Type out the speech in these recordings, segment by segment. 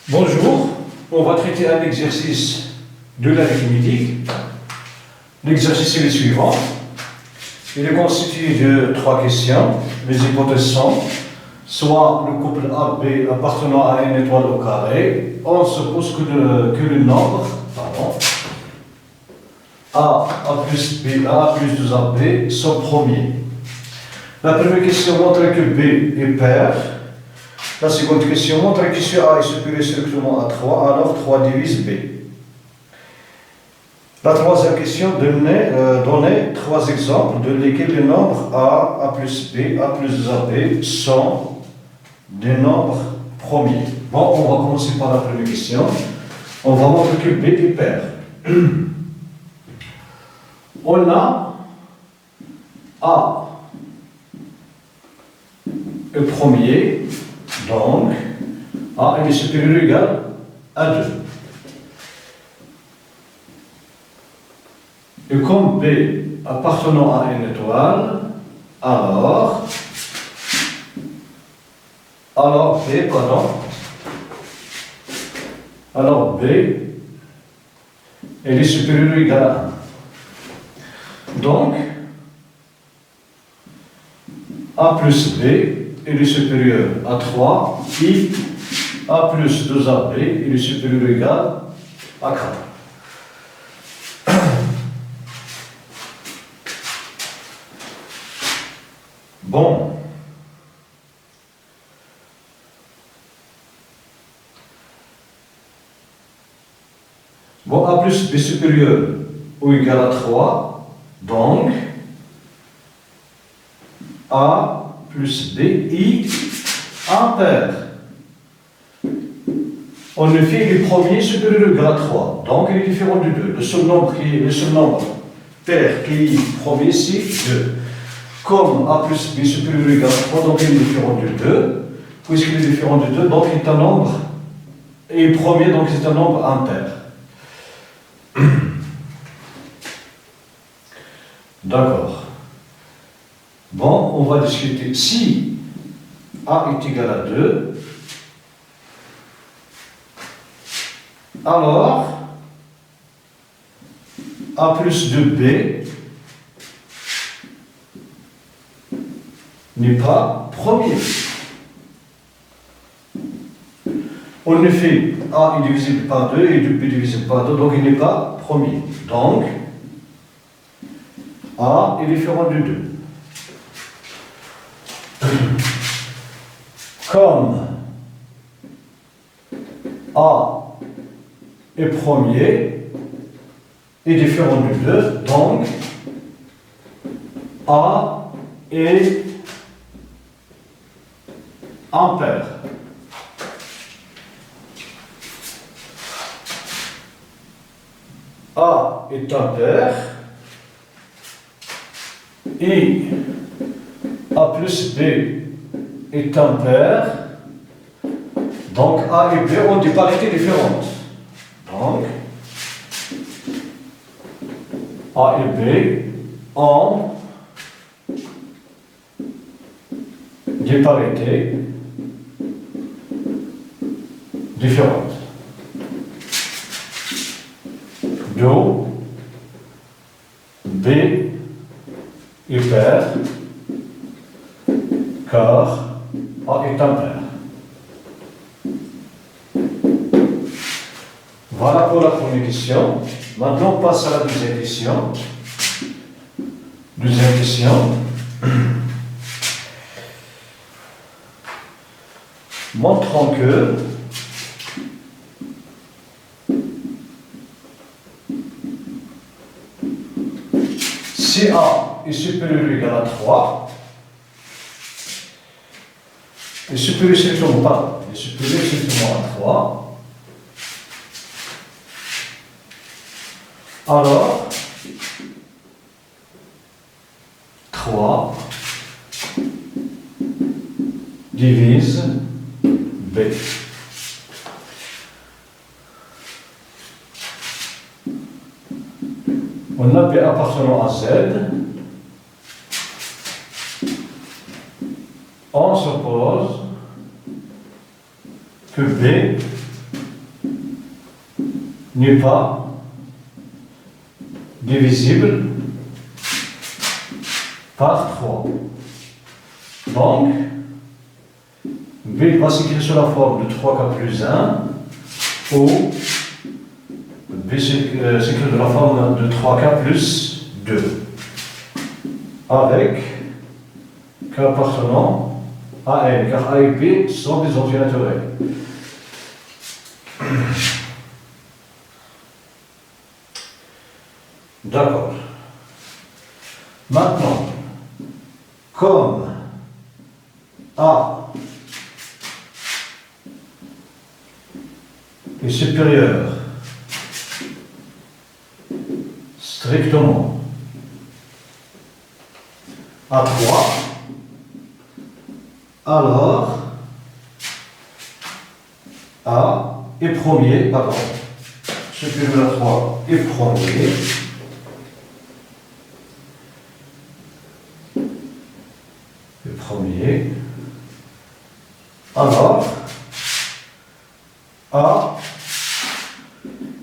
Bonjour, on va traiter un exercice de l'arithmétique. L'exercice est le suivant. Il est constitué de 3 questions. Les hypothèses sont soit le couple AB appartenant à une étoile au carré, on suppose que le nombre A plus B, A plus 2AB sont premiers. La première question montre que B est pair. La seconde question montre que si A est supérieur strictement à 3, alors 3 divise B. La troisième question donnait 3 exemples de lesquels les nombres A, A plus B, A plus AB sont des nombres premiers. Bon, on va commencer par la première question. On va montrer que B est pair. On a A est premier, donc A est supérieur ou égal à 2. Et comme B appartenant à une étoile, alors B est supérieur ou égal à 1. Donc, A plus B est supérieur à 3, et A plus 2AB est supérieur ou égal à 4. Bon. Bon, A plus B supérieur ou égal à 3, donc A plus B I impair. En effet, il est premier supérieur ou égal à 3, donc il est différent du 2. Le seul nombre pair qui est premier, c'est 2. Comme A plus B supérieur ou égal à 3, donc il est différent du 2. Puisqu'il est différent du 2, donc il est un nombre, et premier, donc c'est un nombre impair. D'accord. Bon, on va discuter. Si A est égal à 2, alors A plus 2B n'est pas premier. En effet, A est divisible par 2 et 2B est divisible par 2, donc il n'est pas premier. Donc, A est différent du 2. Comme A est premier et différent du 2, donc A est impair. A est impair et A plus B est impair, donc A et B ont des parités différentes. Donc, A et B ont des parités différentes. Do B est pair, car A est impair. Voilà pour la première question. Maintenant, on passe à la deuxième question. Deuxième question. Montrons que si A est supérieur ou égal à 3, est supérieur strictement à 3, alors 3 divise B. On a B appartenant à Z. On suppose que B n'est pas divisible par 3. Donc, B va s'écrire sous la forme de 3K plus 1, ou B s'écrit de la forme de 3K plus 2, avec K appartenant à N, car A et B sont des entiers naturels. D'accord. Maintenant, comme A est supérieur strictement à 3, alors A est premier, pardon, supérieur à 3 est premier, alors A,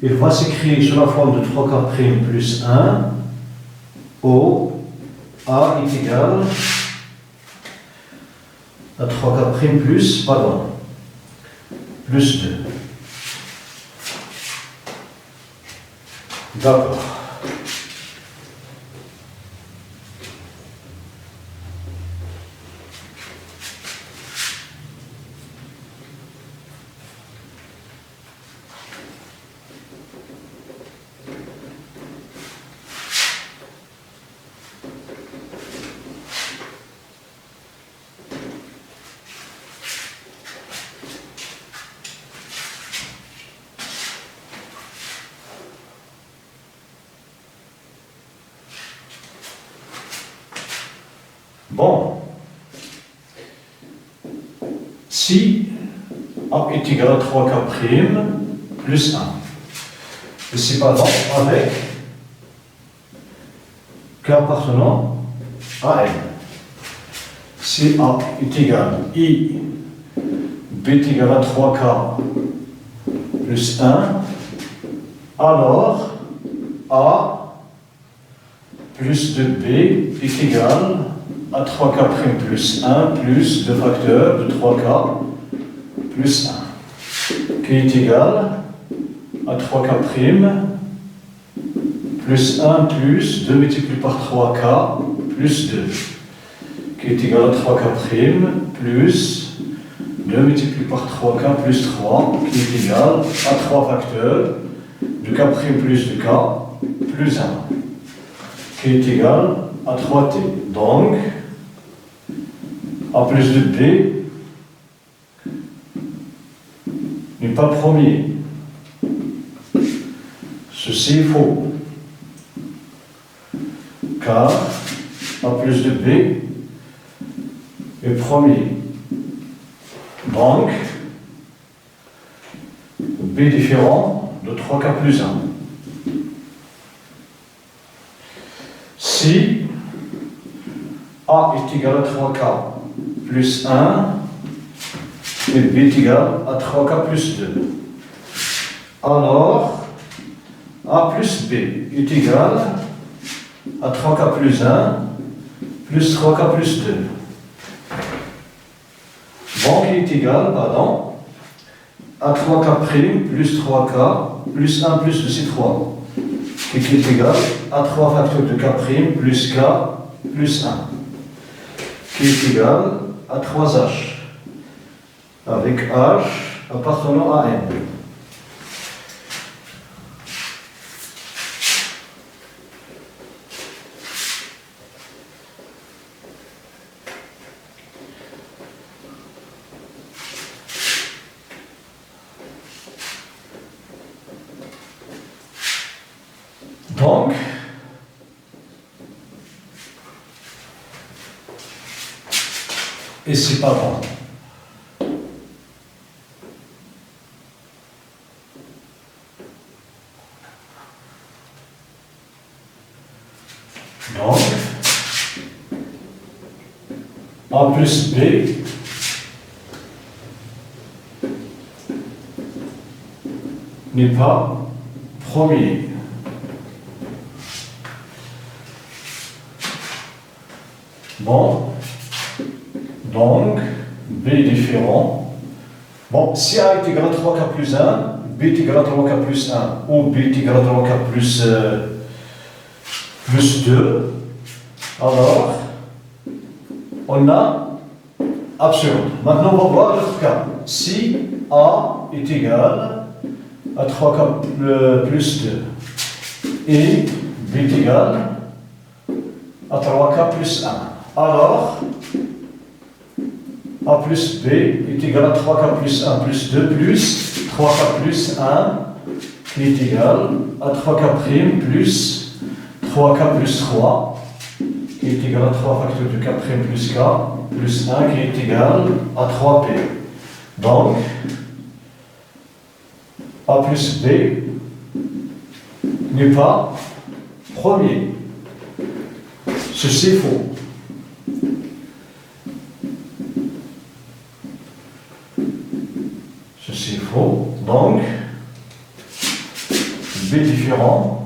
il va s'écrire sous la forme de 3K' plus 1, où A est égal à 3K' plus 2. D'accord. Bon, si A est égal à 3K' plus 1, et c'est pas donc avec K appartenant à N. Si A est égal à I, B est égal à 3K plus 1, alors A plus 2B est égal à 3K' plus 1 plus le facteur de 3K plus 1, qui est égal à 3K' plus 1 plus 2 multiplié par 3K plus 2, qui est égal à 3K' plus 2 multiplié par 3K plus 3, qui est égal à 3 facteurs de K' plus de K plus 1, qui est égal à 3T. Donc, A plus de B n'est pas premier. Ceci est faux. Car A plus de B est premier. Donc, B différent de 3K plus 1. Si A est égal à 3K plus 1 et B est égal à 3K plus 2, alors A plus B est égal à 3K plus 1 plus 3K plus 2. Donc il est égal, pardon, à 3K' plus 3K plus 1 plus 2, c'est 3, qui est égal à 3 facteurs de K' plus K plus 1, qui est égal à 3H, avec H appartenant à N. Donc, et c'est pas bon. Donc, A plus B n'est pas premier. Bon, donc B est différent. Bon, si A est égal à 3K plus 1, B est égal à 3K plus 1, ou B est égal à 3K plus 2, alors on a absurde. Maintenant, on va voir l'autre cas. Si A est égal à 3K plus 2 et B est égal à 3K plus 1. Alors, A plus B est égal à 3K plus 1 plus 2 plus 3K plus 1 qui est égal à 3K' plus 3K plus 3 qui est égal à 3 facteurs de K' plus K plus 1 qui est égal à 3P. Donc, A plus B n'est pas premier. Ceci est faux. Ceci est faux. Donc, B différent.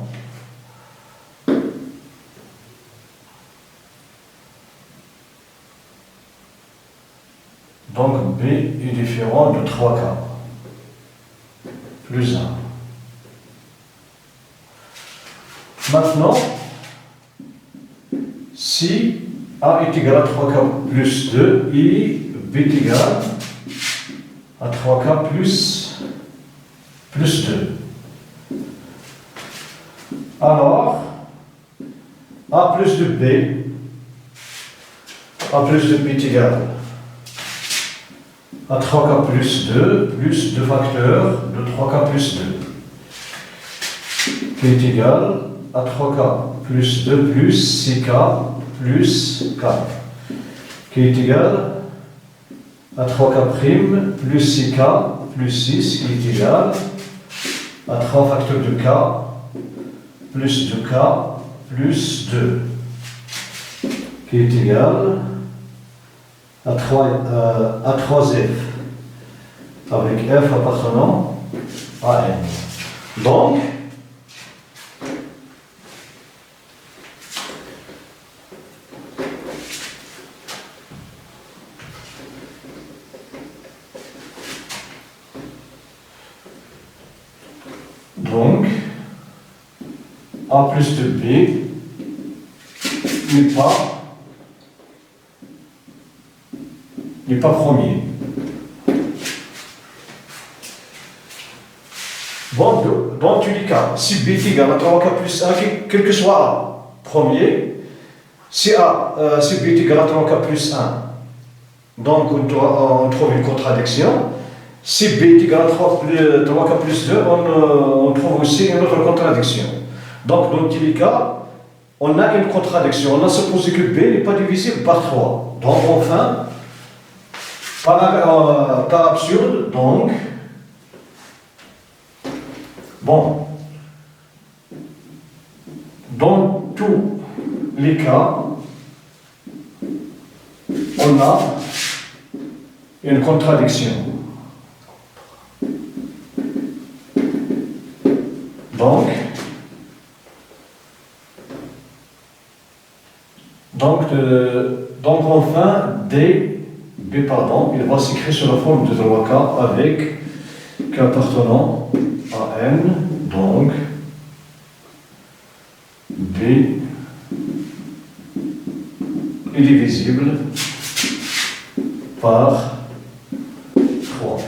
Donc, B est différent de 3K plus 1. Maintenant, si A est égal à 3K plus 2 et B est égal à 3K plus 2. Alors, A plus de B, A plus de B est égal à 3K plus 2 facteurs de 3K plus 2 qui est égal à 3K plus 2 plus 6K plus K qui est égal à 3K' plus 6K plus 6 qui est égal à 3 facteurs de K plus 2K plus 2 qui est égal à 3F avec F appartenant à N. Donc, A plus de B n'est pas premier. Bon, dans tous les cas, si B est égal à 3K plus 1, quel que soit A, premier, si B est égal à 3K plus 1, donc on trouve une contradiction. Si B est égal à 3K plus 2, on trouve aussi une autre contradiction. Donc, dans tous les cas, on a une contradiction. On a supposé que B n'est pas divisible par 3. Donc, enfin, par absurde, donc, bon, dans tous les cas, on a une contradiction. Donc enfin, B, pardon, il va s'écrire sous la forme de 3K avec K appartenant à N, donc B est divisible par 3.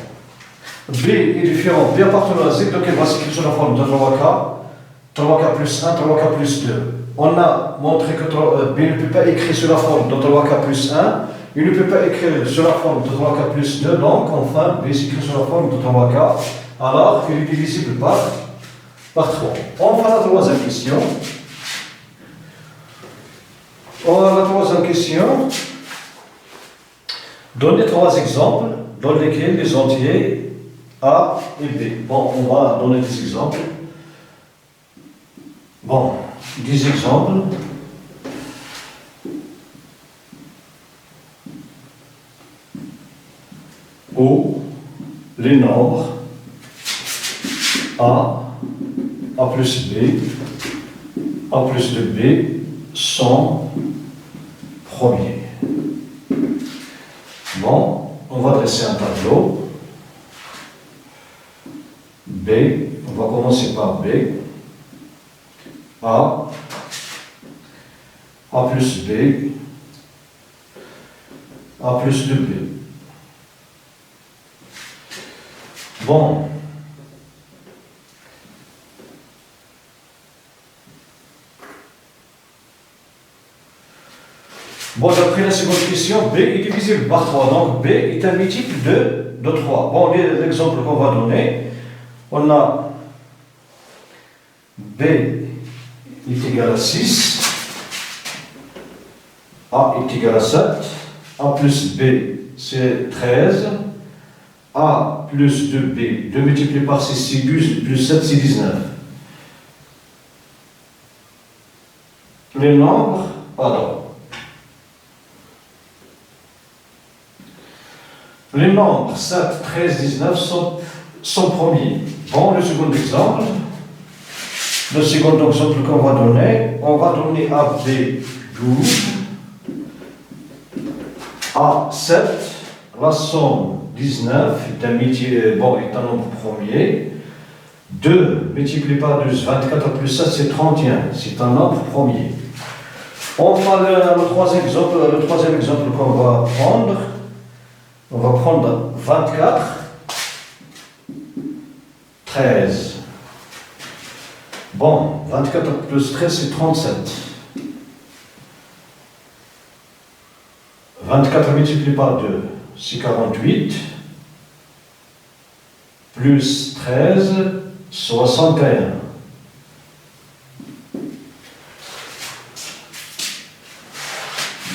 B est différent, B appartenant à Z, donc il va s'écrire sous la forme de 3K plus 1, 3K plus 2. On a montré que B ne peut pas écrire sous la forme de 3K plus 1, il ne peut pas écrire sous la forme de 3K plus 2, donc enfin B s'écrit sous la forme de 3K, alors qu'il est divisible par 3. Enfin la troisième question. La troisième question, donnez 3 exemples dans lesquels les entiers A et B. Bon, on va donner des exemples. Bon, 10 exemples. Où les nombres A A plus B, A plus de B sont premiers. Bon, on va dresser un tableau. B, on va commencer par B. A plus B, A plus de B. Bon. Bon, d'après la seconde question, B est divisible par 3. Donc, B est un multiple de 3. Bon, l'exemple qu'on va donner, on a B est égal à 6, A est égal à 7, A plus B c'est 13, A plus 2B, 2 multiplié par 6 c'est 12, plus 7 c'est 19. Les nombres, pardon. Les nombres 7, 13, 19 sont premiers. Bon, le second exemple qu'on va donner, on va donner à B 12, A 7, la somme 19 est un nombre premier. 2 multiplié par 12, 24 plus 7 c'est 31, c'est un nombre premier. Enfin, le troisième exemple qu'on va prendre, on va prendre 24, 13. Bon, 24 plus 13, c'est 37. 24 multiplié par 2, c'est 48. Plus 13, 61.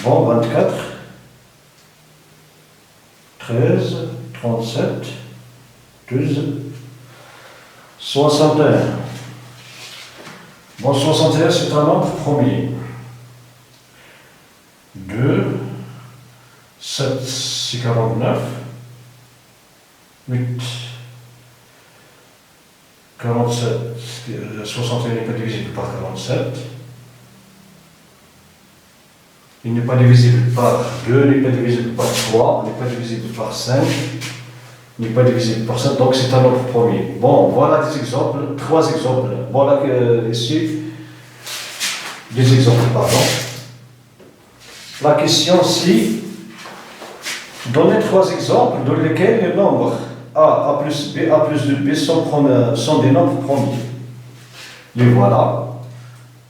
Bon, 24. 13, 37, 12, 61. Bon, 61, c'est un nombre premier. 2, 7, c'est 49. 8, 47, 61 n'est pas divisible par 47. Il n'est pas divisible par 2, n'est pas divisible par 3, n'est pas divisible par 5, n'est pas divisible par 7, donc c'est un nombre premier. Bon, voilà des exemples, 3 exemples. Voilà ici des exemples, pardon. La question si, donnez 3 exemples dans lesquels les nombres A plus B, A plus de B sont des nombres premiers. Les voilà.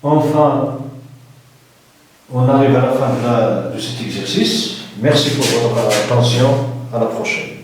Enfin, on arrive à la fin de cet exercice. Merci pour votre attention. À la prochaine.